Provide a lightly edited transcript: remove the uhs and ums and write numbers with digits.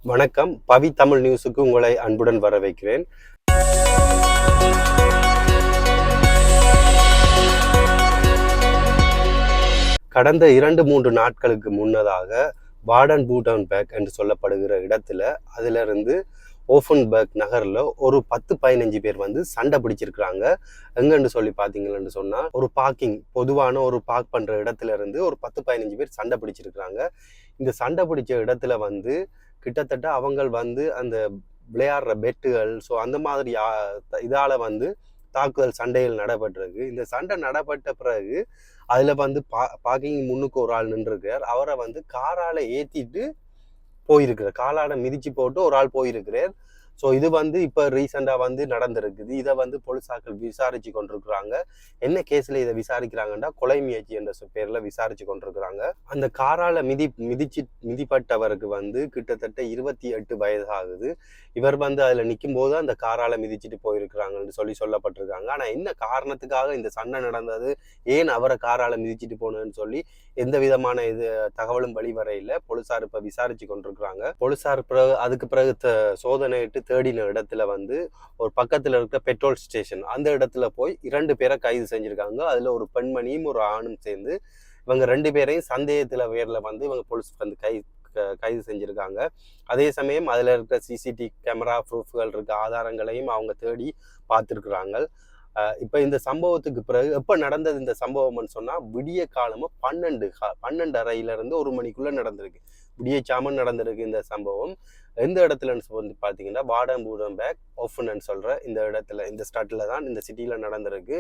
வணக்கம். பவி தமிழ் நியூஸுக்கு உங்களை அன்புடன் வரவேற்கிறேன். கடந்த 2-3 நாட்களுக்கு முன்னதாக வாடன்பூட்டன்பெர்க் என்று சொல்லப்படுகிற இடத்துல அதிலிருந்து ஓஃபன்பெர்க் நகரில் ஒரு 10-15 பேர் சண்டை பிடிச்சிருக்கிறாங்க. எங்கன்னு சொல்லி பார்த்தீங்கன்னு சொன்னால், ஒரு பொதுவான ஒரு பார்க் பண்ணுற இடத்துல இருந்து ஒரு 10-15 பேர் சண்டை பிடிச்சிருக்கிறாங்க. இந்த சண்டை பிடிச்ச இடத்துல கிட்டத்தட்ட அவங்க அந்த விளையாடுற பெட்டுகள், ஸோ அந்த மாதிரி இதால் தாக்குதல் சண்டைகள் நடைபெற்றிருக்கு. இந்த சண்டை நடைபெற்ற பிறகு அதில் பார்க்கிங் முன்னுக்கு ஒரு ஆள் நின்றுருக்கிறார். அவரை காரால் ஏற்றிட்டு போயிருக்கிறார். காலால் மிதிச்சு போட்டு ஒரு ஆள் போயிருக்கிறார். ஸோ இது இப்போ ரீசெண்டாக நடந்திருக்குது. இதை போலீஸாக்கள் விசாரிச்சு கொண்டிருக்கிறாங்க. என்ன கேஸில் இதை விசாரிக்கிறாங்கன்னா, கொலை முயற்சி என்ற பேரில் விசாரிச்சு கொண்டிருக்கிறாங்க. அந்த காரால் மிதிப்பட்டவருக்கு கிட்டத்தட்ட 28 வயது ஆகுது. இவர் அதில் நிற்கும் போது அந்த காரால் மிதிச்சுட்டு போயிருக்கிறாங்கன்னு சொல்லப்பட்டிருக்காங்க. ஆனால் என்ன காரணத்துக்காக இந்த சண்டை நடந்தது, ஏன் அவரை காரால் மிதிச்சுட்டு போனதுன்னு சொல்லி எந்த விதமான தகவலும் வெளிவரையில் போலீஸார் இப்போ விசாரிச்சு கொண்டிருக்கிறாங்க. போலீஸார் அதுக்கு பிறகு சோதனையிட்டு தேடின இடத்துல ஒரு பக்கத்தில் இருக்க பெட்ரோல் ஸ்டேஷன் அந்த இடத்துல போய் 2 பேரை கைது செஞ்சிருக்காங்க. அதில் ஒரு பெண்மணியும் ஒரு ஆணும் சேர்ந்து இவங்க 2 பேரையும் சந்தேகத்தில் வேரில் இவங்க போலீஸ் கைது செஞ்சுருக்காங்க. அதே சமயம் அதில் இருக்கிற சிசிடிவி கேமரா ப்ரூஃப்கள் இருக்க ஆதாரங்களையும் அவங்க தேடி பார்த்துருக்குறாங்க. இப்போ இந்த சம்பவத்துக்கு பிறகு எப்போ நடந்தது இந்த சம்பவம்னு சொன்னால், விடிய காலமாக 12:30 1 மணிக்குள்ளே நடந்திருக்கு. விடியச்சாமன் நடந்திருக்கு இந்த சம்பவம். எந்த இடத்துலன்னு பார்த்தீங்கன்னா, வாடன்பூட்டன்பெர்க் ஓஃபன் சொல்கிற இந்த இடத்துல, இந்த ஸ்டாட்டில் தான், இந்த சிட்டியில் நடந்திருக்கு.